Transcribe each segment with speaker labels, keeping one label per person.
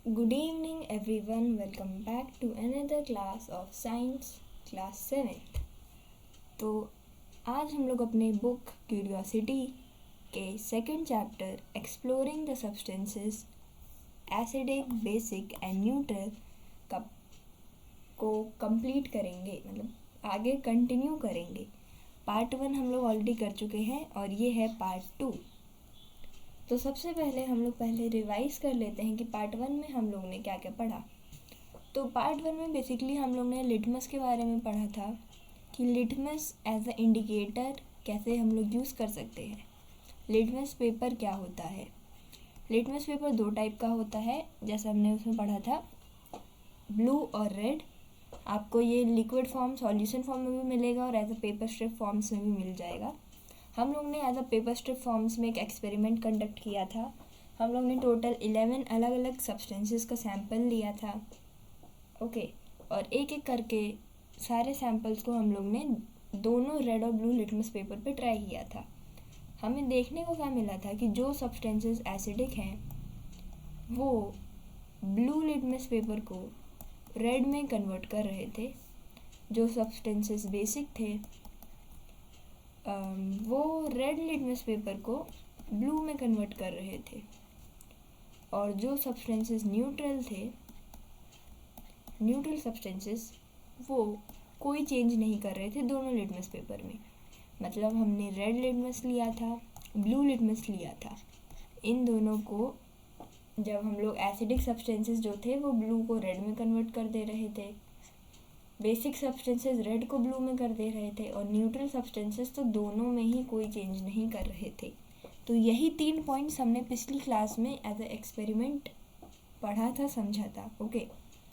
Speaker 1: Good evening everyone, welcome back to another class of Science class 7th। तो आज हम लोग अपने बुक क्यूरियोसिटी के second chapter exploring the substances acidic, basic and neutral को complete करेंगे, मतलब आगे कंटिन्यू करेंगे। पार्ट 1 हम लोग ऑलरेडी कर चुके हैं और ये है पार्ट 2। तो सबसे पहले हम लोग रिवाइज कर लेते हैं कि पार्ट 1 में हम लोग ने क्या क्या पढ़ा। तो पार्ट 1 में बेसिकली हम लोग ने लिटमस के बारे में पढ़ा था कि लिटमस एज अ इंडिकेटर कैसे हम लोग यूज़ कर सकते हैं। लिटमस पेपर क्या होता है? लिटमस पेपर 2 टाइप का होता है, जैसे हमने उसमें पढ़ा था ब्लू और रेड। आपको ये लिक्विड फॉर्म, सॉल्यूशन फॉर्म में भी मिलेगा और as a paper strip forms में भी मिल जाएगा। हम लोग ने as a paper strip forms में एक एक्सपेरिमेंट कंडक्ट किया था। हम लोग ने टोटल 11 अलग अलग सब्सटेंसेस का सैंपल लिया था, ओके। और एक एक करके सारे सैंपल्स को हम लोग ने दोनों रेड और ब्लू लिटमस पेपर पे ट्राई किया था। हमें देखने को क्या मिला था कि जो सब्सटेंसेस एसिडिक हैं वो ब्लू लिटमस पेपर को रेड में कन्वर्ट कर रहे थे, जो सब्सटेंसेस बेसिक थे वो रेड लिटमस पेपर को ब्लू में कन्वर्ट कर रहे थे, और जो सब्सटेंसेस न्यूट्रल थे, न्यूट्रल सब्सटेंसेस, वो कोई चेंज नहीं कर रहे थे दोनों लिटमस पेपर में। मतलब हमने रेड लिटमस लिया था, ब्लू लिटमस लिया था। इन दोनों को जब हम लोग एसिडिक सब्सटेंसेस जो थे वो ब्लू को रेड में कन्वर्ट कर दे रहे थे, बेसिक सब्सटेंसेस रेड को ब्लू में कर दे रहे थे, और न्यूट्रल सब्सटेंसेस तो दोनों में ही कोई चेंज नहीं कर रहे थे। तो यही 3 पॉइंट्स हमने पिछली क्लास में एज अ एक्सपेरिमेंट पढ़ा था, समझा था, ओके।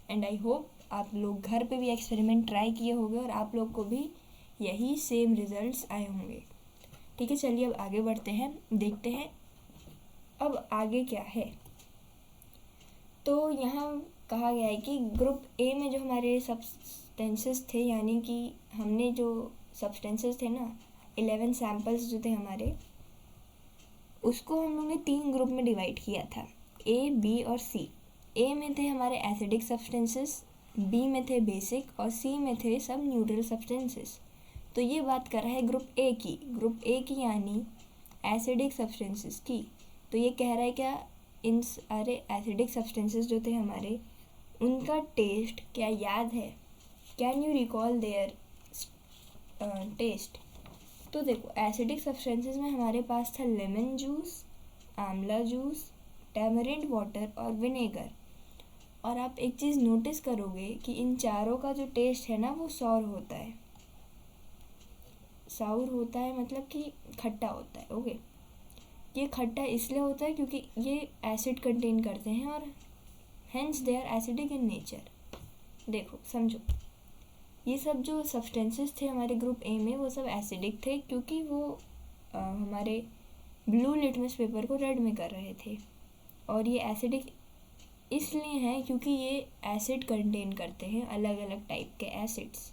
Speaker 1: एंड आई होप आप लोग घर पे भी एक्सपेरिमेंट ट्राई किए होंगे और आप लोग को भी यही सेम रिजल्ट्स आए होंगे। ठीक है, चलिए अब आगे बढ़ते हैं, देखते हैं अब आगे क्या है। तो यहाँ कहा गया है कि ग्रुप ए में जो हमारे सब्सटेंसेस थे, यानी कि हमने जो सब्सटेंसेस थे ना, 11 सैम्पल्स जो थे हमारे, उसको हम लोग ने 3 ग्रुप में डिवाइड किया था, ए, बी और सी। ए में थे हमारे एसिडिक सब्सटेंसेस, बी में थे बेसिक और सी में थे सब न्यूट्रल सब्सटेंसेस। तो ये बात कर रहा है ग्रुप ए की यानी एसिडिक सब्सटेंसेस की। तो ये कह रहा है क्या, इन सारे एसिडिक सब्सटेंसेस जो थे हमारे, उनका टेस्ट क्या याद है? Can you recall their test? तो देखो, एसिडिक सब्सटेंसेस में हमारे पास था लेमन जूस, आंवला जूस, टैमरिंड वाटर और विनेगर। और आप एक चीज़ नोटिस करोगे कि इन चारों का जो टेस्ट है ना वो सॉर होता है। साउर होता है मतलब कि खट्टा होता है, ओके। ये खट्टा इसलिए होता है क्योंकि ये एसिड कंटेन करते हैं और hence they are acidic in nature. देखो समझो, ये सब जो सब्सटेंसेस थे हमारे ग्रुप ए में वो सब एसिडिक थे, क्योंकि वो हमारे ब्लू लिटमस पेपर को रेड में कर रहे थे। और ये एसिडिक इसलिए हैं क्योंकि ये एसिड कंटेन करते हैं, अलग अलग टाइप के एसिड्स,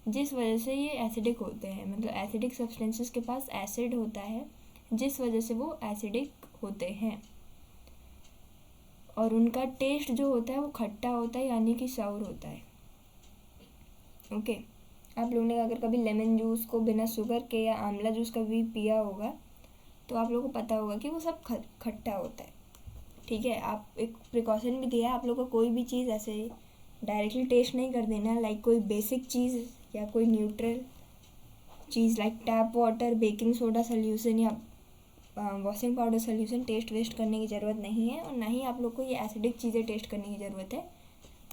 Speaker 1: जिस वजह से ये एसिडिक होते हैं। मतलब एसिडिक सब्सटेंसेस के पास एसिड होता है, जिस वजह से वो एसिडिक होते हैं, और उनका टेस्ट जो होता है वो खट्टा होता है, यानी कि साउर होता है, ओके। आप लोगों ने अगर कभी लेमन जूस को बिना शुगर के या आंवला जूस का भी पिया होगा तो आप लोगों को पता होगा कि वो सब खट्टा होता है, ठीक है। आप एक प्रिकॉशन भी दिया है, आप लोग को कोई भी चीज़ ऐसे डायरेक्टली टेस्ट नहीं कर देना, लाइक कोई बेसिक चीज़ या कोई न्यूट्रल चीज़ like tap water, baking soda solution या washing powder solution test waste करने की ज़रूरत नहीं है, और ना ही आप लोग को ये एसिडिक चीज़ें टेस्ट करने की ज़रूरत है।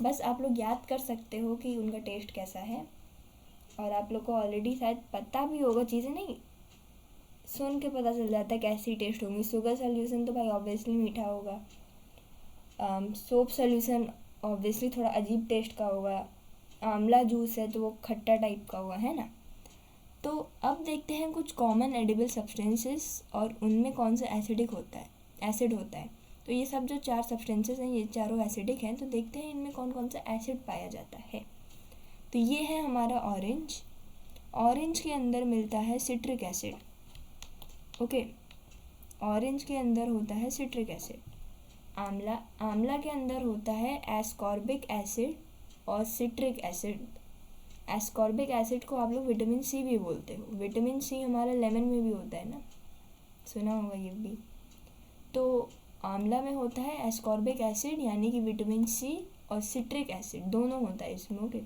Speaker 1: बस आप लोग याद कर सकते हो कि उनका टेस्ट कैसा है, और आप लोग को ऑलरेडी शायद पता भी होगा, चीज़ें नहीं सुन के पता चल जाता है कैसी टेस्ट होंगी। शुगर सोल्यूशन तो भाई ऑब्वियसली मीठा होगा, सोप सोल्यूशन ऑब्वियसली थोड़ा अजीब टेस्ट का होगा, आंवला जूस है तो वो खट्टा टाइप का होगा, है ना। तो अब देखते हैं कुछ कॉमन एडिबल सब्सटेंसेस और उनमें कौन सा एसिडिक होता है, एसिड होता है। तो ये सब जो 4 सब्सटेंसेस हैं ये चारों एसिडिक हैं, तो देखते हैं इनमें कौन कौन सा एसिड पाया जाता है। तो ये है हमारा ऑरेंज। ऑरेंज के अंदर मिलता है सिट्रिक एसिड, ओके। ऑरेंज के अंदर होता है सिट्रिक एसिड। आंवला, आंवला के अंदर होता है एस्कॉर्बिक एसिड और सिट्रिक एसिड। एस्कॉर्बिक एसिड को आप लोग विटामिन सी भी बोलते हो। विटामिन सी हमारा लेमन में भी होता है ना, सुना होगा ये भी। तो आंवला में होता है एस्कॉर्बिक एसिड यानी कि विटामिन सी, और सिट्रिक एसिड दोनों होता है इसमें। ओके।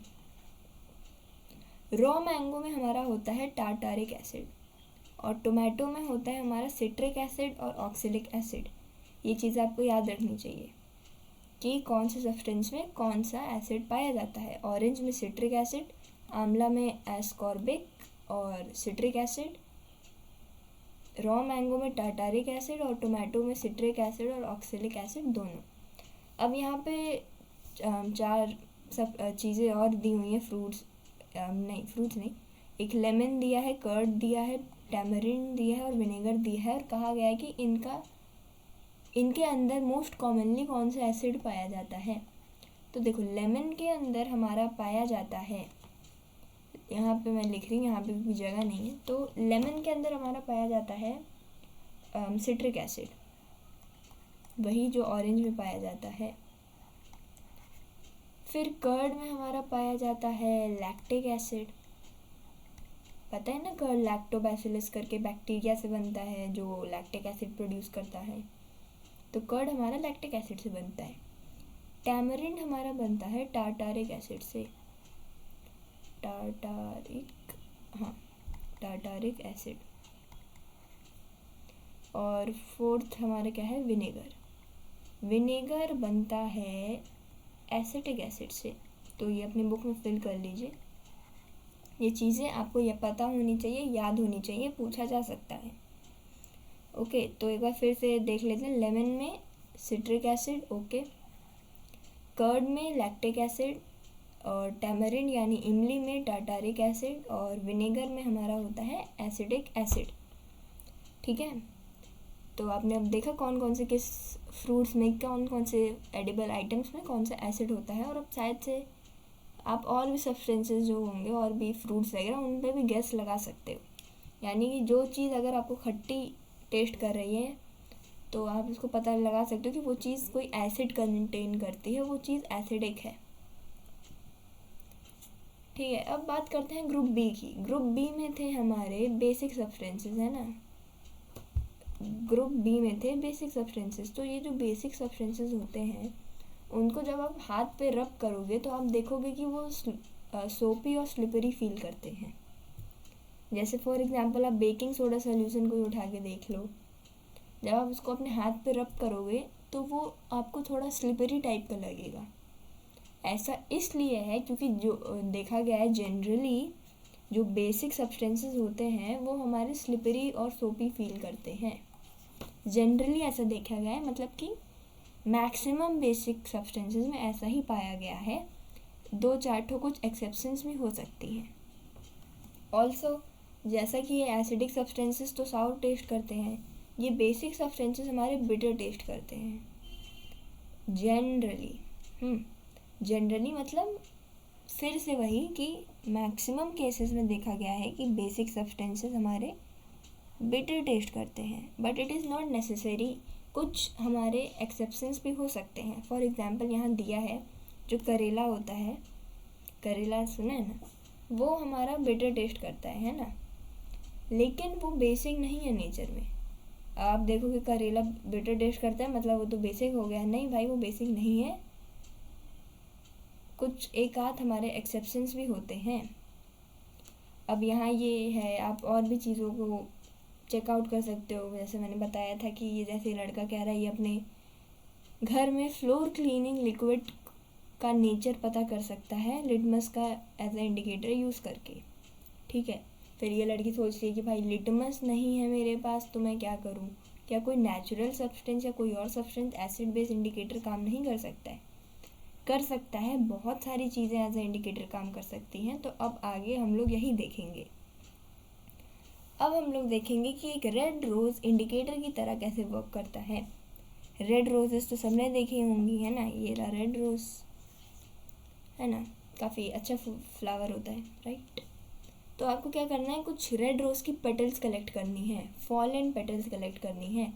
Speaker 1: रॉ मैंगो में हमारा होता है टार्टारिक एसिड, और टोमेटो में होता है हमारा सिट्रिक एसिड और ऑक्सैलिक एसिड। ये चीज़ आपको याद रखनी चाहिए कि कौन से सब्सटेंस में कौन सा एसिड पाया जाता है। ऑरेंज में सिट्रिक एसिड, आंवला में एस्कॉर्बिक और सिट्रिक एसिड, रॉ मैंगो में टार्टारिक एसिड, और टोमेटो में सिट्रिक एसिड और ऑक्सैलिक एसिड दोनों। अब यहाँ पे 4 सब चीज़ें और दी हुई हैं। फ्रूट्स नहीं, एक लेमन दिया है, कर्ड दिया है, टैमरिंड दिया है और विनेगर दिया है, और कहा गया है कि इनके अंदर मोस्ट कॉमनली कौन सा एसिड पाया जाता है। तो देखो, लेमन के अंदर हमारा पाया जाता है, यहाँ पे मैं लिख रही हूँ, यहाँ पे भी जगह नहीं है, तो लेमन के अंदर हमारा पाया जाता है सिट्रिक एसिड, वही जो ऑरेंज में पाया जाता है। फिर कर्ड में हमारा पाया जाता है लैक्टिक एसिड। पता है ना, कर्ड लैक्टोबैसिलस करके बैक्टीरिया से बनता है जो लैक्टिक एसिड प्रोड्यूस करता है। तो कर्ड हमारा लैक्टिक एसिड से बनता है। टैमरिंड हमारा बनता है टार्टारिक एसिड से, टार्टारिक एसिड। और फोर्थ हमारा क्या है, विनेगर बनता है एसिटिक एसिड से। तो ये अपनी बुक में फिल कर लीजिए। ये चीज़ें आपको ये पता होनी चाहिए, याद होनी चाहिए, पूछा जा सकता है। ओके, तो एक बार फिर से देख लेते हैं। लेमन में सिट्रिक एसिड, ओके, कर्ड में लैक्टिक एसिड, और टैमरिंड यानी इमली में टार्टारिक एसिड, और विनेगर में हमारा होता है एसिडिक एसिड। ठीक है, तो आपने अब देखा कौन कौन से किस फ्रूट्स में, कौन कौन से एडिबल आइटम्स में कौन सा एसिड होता है। और अब शायद से आप और भी सब्सटेंसेस जो होंगे और भी फ्रूट्स वगैरह उन पर भी गैस लगा सकते हो। यानी कि जो चीज़ अगर आपको खट्टी टेस्ट कर रही है तो आप उसको पता लगा सकते हो कि वो चीज़ कोई एसिड कंटेन करती है, वो चीज़ एसिडिक है। ठीक है, अब बात करते हैं ग्रुप बी की। ग्रुप बी में थे हमारे बेसिक सब्सटेंसेस, है ना, ग्रुप बी में थे बेसिक सब्सटेंसेस। तो ये जो बेसिक सब्सटेंसेस होते हैं उनको जब आप हाथ पे रब करोगे तो आप देखोगे कि वो सोपी और स्लिपरी फील करते हैं। जैसे फॉर एग्जांपल आप बेकिंग सोडा सॉल्यूशन को उठा के देख लो, जब आप उसको अपने हाथ पे रब करोगे तो वो आपको थोड़ा स्लिपरी टाइप का लगेगा। ऐसा इसलिए है क्योंकि जो देखा गया है जनरली जो बेसिक सब्सटेंसेस होते हैं वो हमारे स्लिपरी और सोपी फील करते हैं। जनरली ऐसा देखा गया है, मतलब कि मैक्सिमम बेसिक सब्सटेंसेस में ऐसा ही पाया गया है। 2-4 ठो कुछ एक्सेप्शंस भी हो सकती हैं। ऑल्सो जैसा कि ये एसिडिक सब्सटेंसेस तो साउर टेस्ट करते हैं, ये बेसिक सब्सटेंसेस हमारे बिटर टेस्ट करते हैं जनरली मतलब फिर से वही कि मैक्सिमम केसेस में देखा गया है कि बेसिक सब्सटेंसेस हमारे बिटर टेस्ट करते हैं, but it is not necessary. कुछ हमारे एक्सेप्शंस भी हो सकते हैं। फॉर एग्जांपल यहाँ दिया है जो करेला होता है, करेला सुना है ना, वो हमारा बिटर टेस्ट करता है ना, लेकिन वो बेसिक नहीं है नेचर में। आप देखोगे करेला बिटर टेस्ट करता है मतलब वो तो बेसिक हो गया, नहीं भाई वो बेसिक नहीं है। कुछ एक आध हमारे एक्सेप्शंस भी होते हैं। अब यहाँ ये है, आप और भी चीज़ों को चेकआउट कर सकते हो। जैसे मैंने बताया था कि ये जैसे लड़का कह रहा है ये अपने घर में फ्लोर क्लीनिंग लिक्विड का नेचर पता कर सकता है लिटमस का एज ए इंडिकेटर यूज़ करके। ठीक है, फिर ये लड़की सोच रही है कि भाई लिटमस नहीं है मेरे पास तो मैं क्या करूँ, क्या कोई नेचुरल सब्सटेंस या कोई और सब्सटेंस एसिड बेस इंडिकेटर काम नहीं कर सकता है? कर सकता है, बहुत सारी चीज़ें एज ए इंडिकेटर काम कर सकती हैं। तो अब आगे हम लोग यही देखेंगे। अब हम लोग देखेंगे कि एक रेड रोज़ इंडिकेटर की तरह कैसे वर्क करता है। रेड रोजेस तो सबने देखी होंगी, है ना, ये रहा रेड रोज़, है ना, काफ़ी अच्छा फ्लावर होता है, राइट। तो आपको क्या करना है, कुछ रेड रोज़ की पेटल्स कलेक्ट करनी है, फॉलन पेटल्स कलेक्ट करनी है।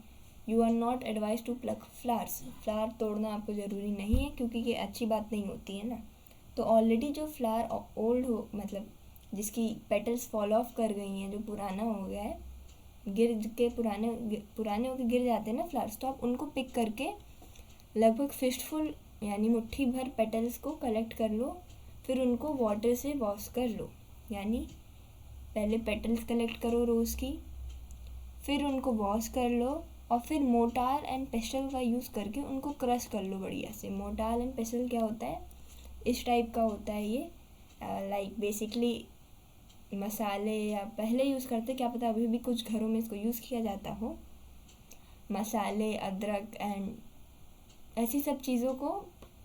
Speaker 1: You are not advise to pluck flowers. Flower तोड़ना आपको ज़रूरी नहीं है, क्योंकि ये अच्छी बात नहीं होती है ना। तो ऑलरेडी जो फ्लावर ओल्ड हो, मतलब जिसकी पेटल्स फॉल ऑफ कर गई हैं, जो पुराना हो गया है, पुराने होकर गिर जाते हैं ना फ्लावर्स, तो आप उनको पिक करके लगभग फिस्टफुल यानी मुट्ठी भर पेटल्स को कलेक्ट कर लो। फिर उनको वाटर से वॉश कर लो, यानी पहले पेटल्स कलेक्ट करो रोज़ की, फिर उनको वॉश कर लो, और फिर मोटार एंड पेस्टल का यूज़ करके उनको क्रश कर लो बढ़िया से। मोटार एंड पेस्टल क्या होता है, इस टाइप का होता है ये, लाइक बेसिकली मसाले, या पहले यूज़ करते, क्या पता अभी भी कुछ घरों में इसको यूज़ किया जाता हो। मसाले, अदरक एंड ऐसी सब चीज़ों को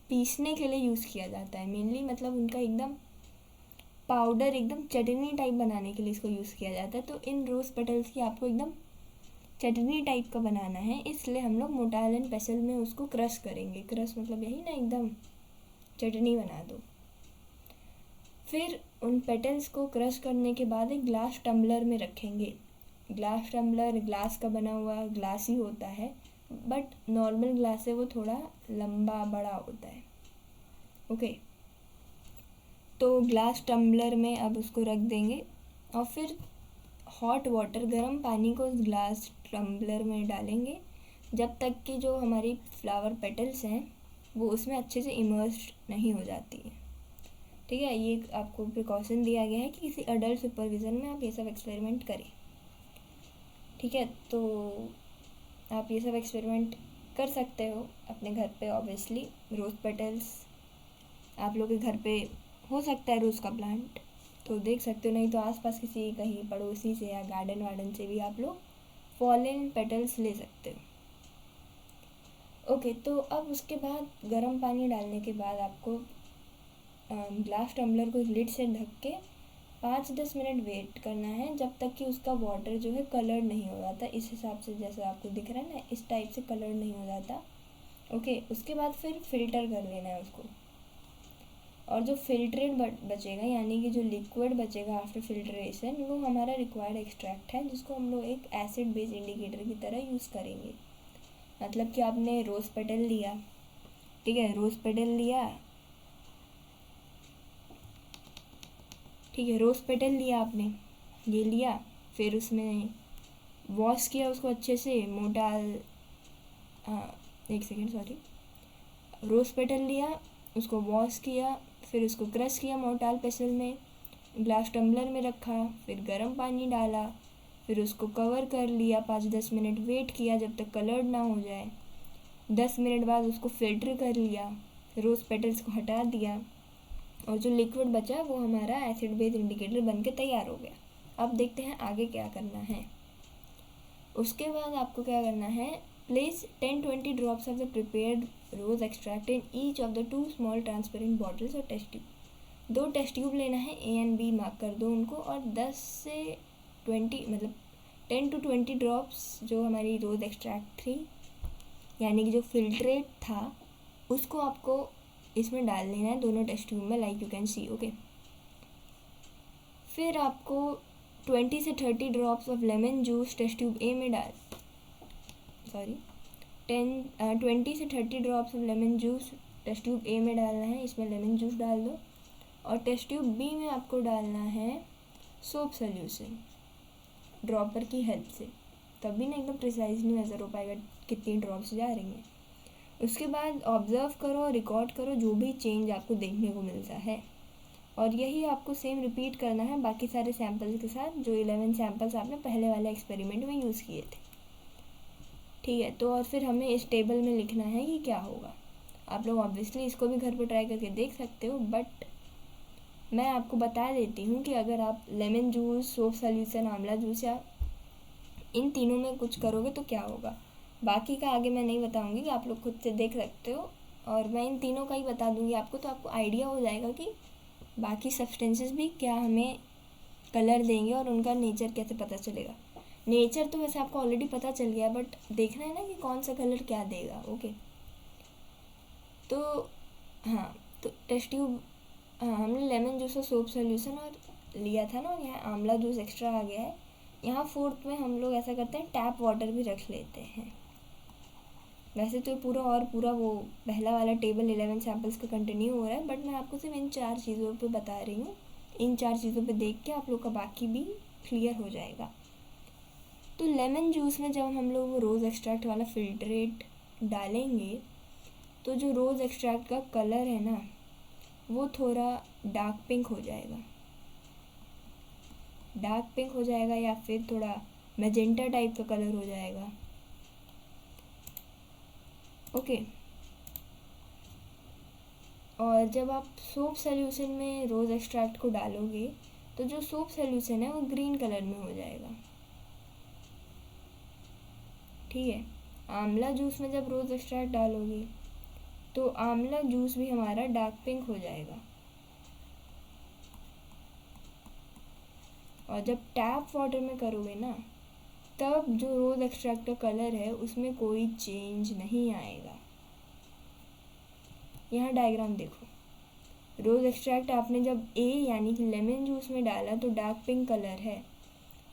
Speaker 1: पीसने के लिए यूज़ किया जाता है मेनली, मतलब उनका एकदम पाउडर, एकदम चटनी टाइप बनाने के लिए इसको यूज़ किया जाता है। तो इन रोज़ पेटल्स की आपको एकदम चटनी टाइप का बनाना है, इसलिए हम लोग मोटार एंड पेस्टल में उसको क्रश करेंगे। क्रश मतलब यही ना, एकदम चटनी बना दो। फिर उन पेटल्स को क्रश करने के बाद एक ग्लास टम्बलर में रखेंगे। ग्लास टम्बलर ग्लास का बना हुआ ग्लास ही होता है, बट नॉर्मल ग्लास से वो थोड़ा लंबा बड़ा होता है। ओके, तो ग्लास टम्बलर में अब उसको रख देंगे, और फिर हॉट वाटर, गर्म पानी को उस ग्लास टम्बलर में डालेंगे, जब तक कि जो हमारी फ्लावर पेटल्स हैं वो उसमें अच्छे से इमर्ज नहीं हो जाती है। ठीक है, ये आपको प्रिकॉशन दिया गया है कि किसी अडल्ट सुपरविज़न में आप ये सब एक्सपेरिमेंट करें। ठीक है, तो आप ये सब एक्सपेरिमेंट कर सकते हो अपने घर पे। ऑब्वियसली रोज़ पेटल्स आप लोग के घर पे हो सकता है, रोज़ का प्लांट, तो देख सकते हो। नहीं तो आसपास किसी कहीं पड़ोसी से या गार्डन वार्डन से भी आप लोग फॉलन पेटल्स ले सकते हो। ओके, तो अब उसके बाद गर्म पानी डालने के बाद आपको ग्लास टम्बलर को लिड से ढक के 5-10 मिनट वेट करना है, जब तक कि उसका वाटर जो है कलर नहीं हो जाता। इस हिसाब से जैसा आपको दिख रहा है ना, इस टाइप से कलर नहीं हो जाता। ओके, उसके बाद फिर फ़िल्टर कर लेना है उसको, और जो फिल्ट्रेट बचेगा, यानी कि जो लिक्विड बचेगा आफ्टर फिल्ट्रेशन, वो हमारा रिक्वायर्ड एक्सट्रैक्ट है, जिसको हम लोग एक एसिड बेस इंडिकेटर की तरह यूज़ करेंगे। मतलब कि आपने रोज़ पेटल लिया, ठीक है, रोज़ पेटल लिया, ठीक है, रोज़ पेटल लिया आपने, ये लिया, फिर उसमें वॉश किया उसको अच्छे से, एक सेकेंड सॉरी, रोज़ पेटल लिया, उसको वॉश किया, फिर उसको क्रश किया मोटाल पेस्टल में, ग्लास टम्बलर में रखा, फिर गर्म पानी डाला, फिर उसको कवर कर लिया, 5-10 मिनट वेट किया जब तक कलर्ड ना हो जाए। 10 मिनट बाद उसको फिल्टर कर लिया, रोज़ पेटल्स को हटा दिया, और जो लिक्विड बचा वो हमारा एसिड बेस इंडिकेटर बनके तैयार हो गया। अब देखते हैं आगे क्या करना है। उसके बाद आपको क्या करना है, place 10-20 drops of the prepared rose extract in each of the 2 small transparent bottles और टेस्ट ट्यूब। 2 टेस्ट ट्यूब लेना है, ए एंड बी मार्क कर दो उनको, और 10 से 20 मतलब 10 to 20 ड्रॉप्स जो हमारी रोज एक्सट्रैक्ट थी, यानी कि जो फिल्ट्रेट था, उसको आपको इसमें डाल लेना है दोनों टेस्ट ट्यूब में, like you can see. Okay, फिर आपको 20 से 30 drops of lemon juice test tube A में 20 से 30 drops of lemon juice test tube A में डालना है, इसमें लेमन जूस डाल दो। और टेस्ट ट्यूब बी में आपको डालना है सोप सोल्यूशन, ड्रॉपर की हेल्प से, तभी ना एकदम प्रिसाइजली मेज़र हो पाएगा कितनी ड्रॉप्स जा रही हैं। उसके बाद ऑब्ज़र्व करो, रिकॉर्ड करो जो भी चेंज आपको देखने को मिलता है, और यही आपको सेम रिपीट करना है बाकी सारे सैम्पल्स के साथ, जो 11 सैम्पल्स आपने पहले वाले एक्सपेरिमेंट में यूज़ किए थे। ठीक है, तो और फिर हमें इस टेबल में लिखना है कि क्या होगा। आप लोग ऑब्वियसली इसको भी घर पर ट्राई करके देख सकते हो, बट मैं आपको बता देती हूँ कि अगर आप लेमन जूस, सोप सॉल्यूशन, आंवला जूस या इन तीनों में कुछ करोगे तो क्या होगा। बाकी का आगे मैं नहीं बताऊंगी, कि आप लोग खुद से देख सकते हो, और मैं इन तीनों का ही बता दूंगी आपको, तो आपको आइडिया हो जाएगा कि बाकी सब्सटेंसेस भी क्या हमें कलर देंगे और उनका नेचर कैसे पता चलेगा। नेचर तो वैसे आपको ऑलरेडी पता चल गया, बट देखना है ना कि कौन सा कलर क्या देगा। ओके, तो हाँ, तो टेस्ट ट्यूब, हाँ, हमने लेमन जूस और सोप सोल्यूशन और लिया था ना, और यहाँ आंवला जूस एक्स्ट्रा आ गया है। यहाँ 4th में हम लोग ऐसा करते हैं, टैप वाटर भी रख लेते हैं। वैसे तो पूरा और पूरा वो पहला वाला टेबल 11 सैम्पल्स का कंटिन्यू हो रहा है, बट मैं आपको सिर्फ इन 4 चीज़ों पे बता रही हूँ। इन 4 चीज़ों पे देख के आप लोग का बाकी भी क्लियर हो जाएगा। तो लेमन जूस में जब हम लोग वो रोज़ एक्सट्रैक्ट वाला फिल्ट्रेट डालेंगे तो जो रोज़ एक्सट्रैक्ट का कलर है ना वो थोड़ा डार्क पिंक हो जाएगा, डार्क पिंक हो जाएगा या फिर थोड़ा मैजेंटा टाइप का कलर हो जाएगा। ओके। और जब आप सोप सोल्यूशन में रोज़ एक्सट्रैक्ट को डालोगे तो जो सोप सोल्यूशन है वो ग्रीन कलर में हो जाएगा, ठीक है। आंवला जूस में जब रोज़ एक्सट्रैक्ट डालोगे तो आंवला जूस भी हमारा डार्क पिंक हो जाएगा। और जब टैप वाटर में करोगे ना तब जो रोज़ एक्सट्रैक्ट का कलर है उसमें कोई चेंज नहीं आएगा। यहाँ डायग्राम देखो, रोज़ एक्सट्रैक्ट आपने जब ए यानी कि लेमन जूस में डाला तो डार्क पिंक कलर है,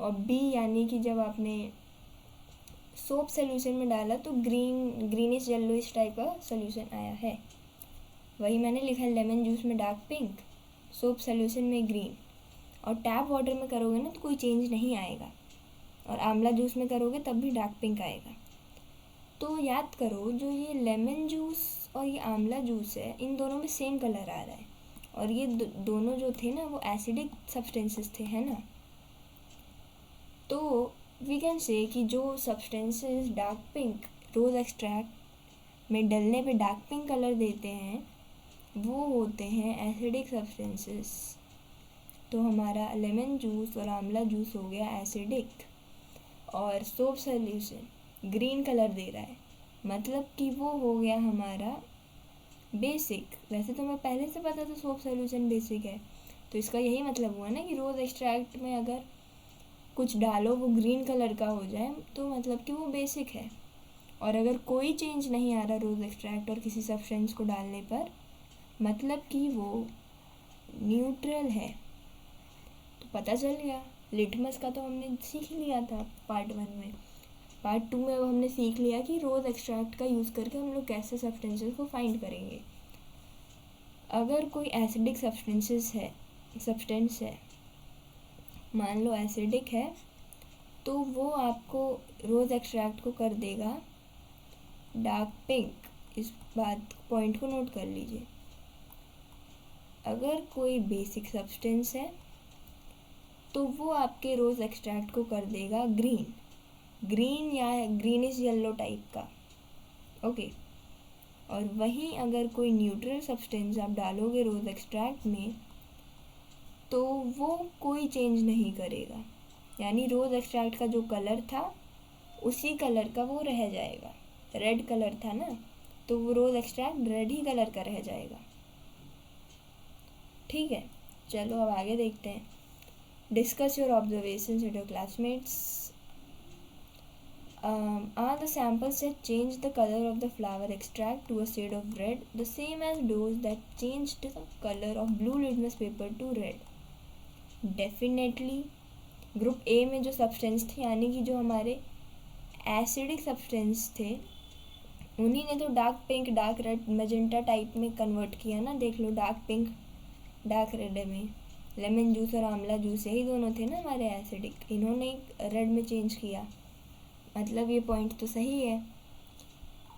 Speaker 1: और बी यानी कि जब आपने सोप सोल्यूशन में डाला तो ग्रीनिश येलोइश टाइप का सोल्यूशन आया है। वही मैंने लिखा है, लेमन जूस में डार्क पिंक, सोप सोल्यूशन में ग्रीन। और टैप वाटर में करोगे ना तो कोई चेंज नहीं आएगा, और आंवला जूस में करोगे तब भी डार्क पिंक आएगा। तो याद करो, जो ये लेमन जूस और ये आंवला जूस है इन दोनों में सेम कलर आ रहा है, और ये दोनों जो थे ना वो एसिडिक सब्सटेंसेस थे, है ना। तो वी कैन से कि जो substances dark pink rose extract में डलने पे डार्क पिंक कलर देते हैं वो होते हैं एसिडिक सब्सटेंसेस। तो हमारा लेमन जूस और आंवला जूस हो गया एसिडिक, और सोप सॉल्यूशन ग्रीन कलर दे रहा है, मतलब कि वो हो गया हमारा बेसिक। वैसे तो मैं पहले से पता था सोप सॉल्यूशन बेसिक है, तो इसका यही मतलब हुआ ना कि रोज़ एक्सट्रैक्ट में अगर कुछ डालो वो ग्रीन कलर का हो जाए तो मतलब कि वो बेसिक है। और अगर कोई चेंज नहीं आ रहा रोज़ एक्सट्रैक्ट और किसी सब्सटेंस को डालने पर, मतलब कि वो न्यूट्रल है। तो पता चल गया। लिटमस का तो हमने सीख लिया था पार्ट 1 में। पार्ट 2 में अब हमने सीख लिया कि रोज़ एक्सट्रैक्ट का यूज़ करके हम लोग कैसे सब्सटेंसेस को फाइंड करेंगे। अगर कोई एसिडिक सब्सटेंस है, मान लो एसिडिक है, तो वो आपको रोज़ एक्सट्रैक्ट को कर देगा डार्क पिंक। इस बात पॉइंट को नोट कर लीजिए। अगर कोई बेसिक सब्सटेंस है तो वो आपके रोज़ एक्सट्रैक्ट को कर देगा ग्रीन या ग्रीनिश येलो टाइप का, ओके। और वहीं अगर कोई न्यूट्रल सब्सटेंस आप डालोगे रोज़ एक्सट्रैक्ट में तो वो कोई चेंज नहीं करेगा, यानी रोज़ एक्सट्रैक्ट का जो कलर था उसी कलर का वो रह जाएगा। रेड कलर था ना, तो वो रोज़ एक्सट्रैक्ट रेड ही कलर का रह जाएगा, ठीक है। चलो अब आगे देखते हैं। Discuss your observations with your classmates. Are the samples that change the color of the flower extract to a shade of red the same as those that changed the color of blue litmus paper to red? Definitely. Group A में जो substance थे यानी कि जो हमारे acidic substance थे उन्हीं ने तो dark pink dark red magenta type में कन्वर्ट किया ना। देख लो, डार्क पिंक डार्क रेड में लेमन जूस और आंवला जूस यही दोनों थे ना हमारे एसिडिक, इन्होंने रेड में चेंज किया, मतलब ये पॉइंट तो सही है।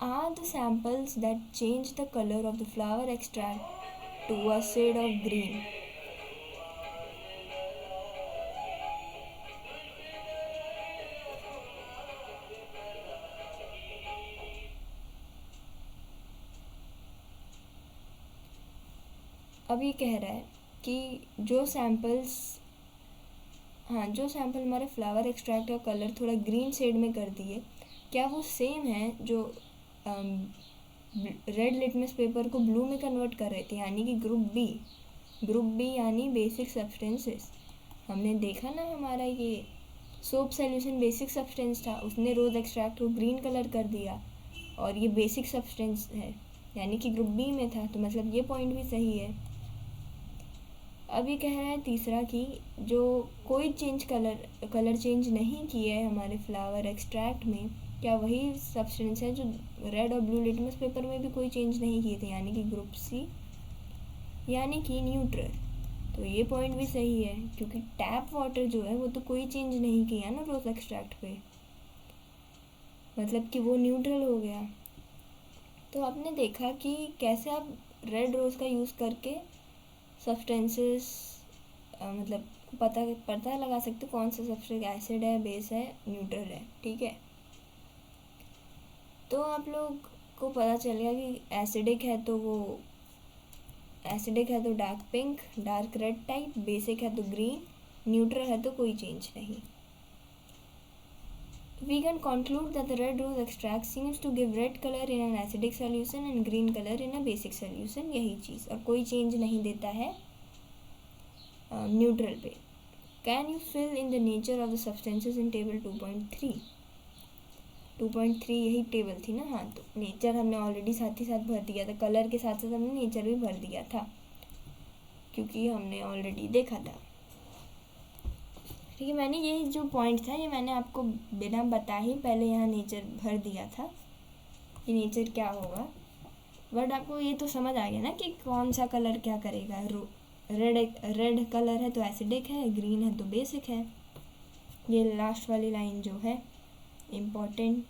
Speaker 1: Are the samples that change the colour of the flower extract to a shade of green. अब ये कह रहा है कि जो सैंपल हमारे फ्लावर एक्सट्रैक्ट का कलर थोड़ा ग्रीन शेड में कर दिए, क्या वो सेम है जो रेड लिटमस पेपर को ब्लू में कन्वर्ट कर रहे थे, यानी कि ग्रुप बी यानी बेसिक सब्सटेंसेस। हमने देखा ना हमारा ये सोप सॉल्यूशन बेसिक सब्सटेंस था, उसने रोज़ एक्सट्रैक्ट को ग्रीन कलर कर दिया और ये बेसिक सब्सटेंस है यानी कि ग्रुप बी में था, तो मतलब ये पॉइंट भी सही है। अब ये कह रहा है तीसरा कि जो कोई कलर चेंज नहीं किया है हमारे फ्लावर एक्सट्रैक्ट में, क्या वही सब्सटेंस है जो रेड और ब्लू लिटमस पेपर में भी कोई चेंज नहीं किए थे, यानी कि ग्रुप सी, यानी कि न्यूट्रल। तो ये पॉइंट भी सही है, क्योंकि टैप वाटर जो है वो तो कोई चेंज नहीं किया ना रोज़ एक्सट्रैक्ट पे, मतलब कि वो न्यूट्रल हो गया। तो आपने देखा कि कैसे आप रेड रोज़ का यूज़ करके सब्सटेंसेस मतलब पता लगा सकते कौन सा सब्सटेंस एसिड है, बेस है, न्यूट्रल है। ठीक है, तो आप लोग को पता चल गया कि एसिडिक है तो dark pink, dark red type, basic है तो ग्रीन, न्यूट्रल है तो कोई चेंज नहीं। We can conclude that the red rose extract seems to give red color in an acidic solution and green color in a basic solution, यही चीज़, और कोई change नहीं देता है न्यूट्रल पे। Can you fill in the nature of the substances in table 2.3? 2.3 यही table थी ना। हाँ, तो नेचर हमने ऑलरेडी साथ ही साथ भर दिया था, कलर के साथ साथ हमने नेचर भी भर दिया था, क्योंकि हमने ऑलरेडी देखा था। ठीक है, मैंने ये जो पॉइंट था ये मैंने आपको बिना बता ही पहले यहाँ नेचर भर दिया था कि नेचर क्या होगा, बट आपको ये तो समझ आ गया ना कि कौन सा कलर क्या करेगा। रेड कलर है तो एसिडिक है, ग्रीन है तो बेसिक है। ये लास्ट वाली लाइन जो है इम्पोर्टेंट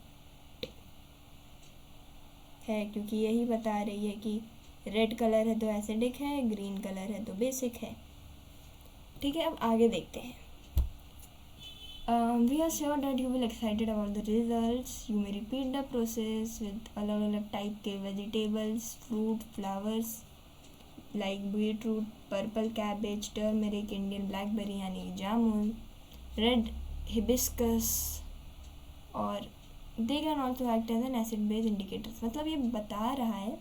Speaker 1: है, क्योंकि यही बता रही है कि रेड कलर है तो एसिडिक है, ग्रीन कलर है तो बेसिक है। ठीक है, अब आगे देखते हैं। We are sure that you will excited about the results. You may repeat the process with अलग अलग टाइप के vegetables, fruit, flowers like beetroot, purple cabbage, turmeric, Indian blackberry यानी जामुन, रेड हिबिस्कस, और they can also act as an acid base indicators। मतलब ये बता रहा है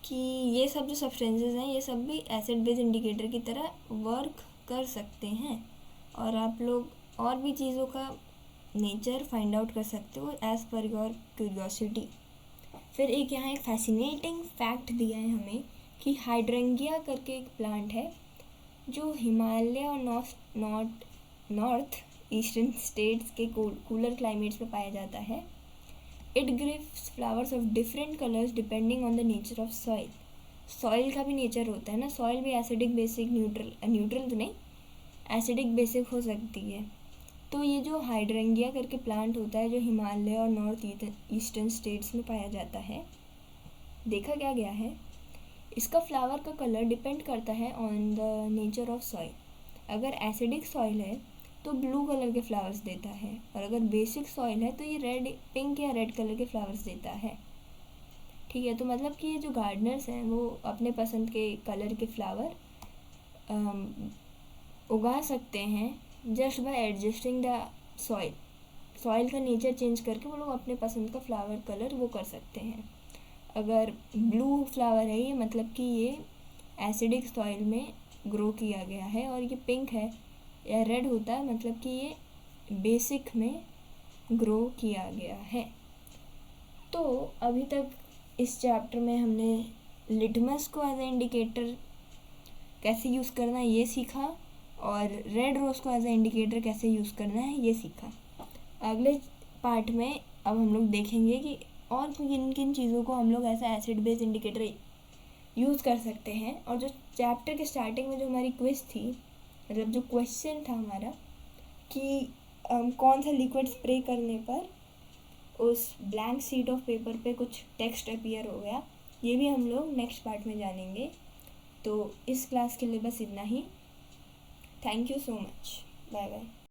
Speaker 1: कि ये सब जो सब्सटेंसेस हैं ये सब भी एसिड बेस इंडिकेटर की तरह वर्क कर सकते हैं, और आप लोग और भी चीज़ों का नेचर फाइंड आउट कर सकते हो एज़ पर योर क्यूरियोसिटी। फिर एक यहाँ एक फैसिनेटिंग फैक्ट दिया है हमें कि हाइड्रेंगिया करके एक प्लांट है जो हिमालय और नॉर्थ ईस्टर्न स्टेट्स के कूलर क्लाइमेट्स में पाया जाता है। It gives flowers of different colours depending on the nature of soil. Soil का भी नेचर होता है ना, सॉइल भी एसिडिक, बेसिक, न्यूट्रल तो नहीं, एसिडिक बेसिक हो सकती है। तो ये जो हाइड्रेंगिया करके प्लांट होता है जो हिमालय और नॉर्थ ईस्टर्न स्टेट्स में पाया जाता है, देखा क्या गया है इसका फ्लावर का कलर डिपेंड करता है on the nature of soil. अगर एसिडिक सॉइल है तो ब्लू कलर के फ्लावर्स देता है, और अगर बेसिक सॉइल है तो ये पिंक या रेड कलर के फ्लावर्स देता है। ठीक है, तो मतलब कि ये जो गार्डनर्स हैं वो अपने पसंद के कलर के फ्लावर उगा सकते हैं just by adjusting the soil का नेचर चेंज करके वो लोग अपने पसंद का फ्लावर कलर वो कर सकते हैं। अगर ब्लू फ्लावर है ये मतलब कि ये एसिडिक सॉइल में ग्रो किया गया है, और ये पिंक है या रेड होता है मतलब कि ये बेसिक में ग्रो किया गया है। तो अभी तक इस चैप्टर में हमने लिटमस को एज ए इंडिकेटर कैसे यूज़ करना है ये सीखा, और रेड रोज़ को एज ए इंडिकेटर कैसे यूज़ करना है ये सीखा। अगले पार्ट में अब हम लोग देखेंगे कि और किन किन चीज़ों को हम लोग ऐसा एसिड बेस इंडिकेटर यूज़ कर सकते हैं। और जो चैप्टर के स्टार्टिंग में जो हमारी क्विज थी, मतलब जो क्वेश्चन था हमारा कि कौन सा लिक्विड स्प्रे करने पर उस ब्लैंक शीट ऑफ पेपर पे कुछ टेक्स्ट अपीयर हो गया, ये भी हम लोग नेक्स्ट पार्ट में जानेंगे। तो इस क्लास के लिए बस इतना ही। Thank you so much, bye bye.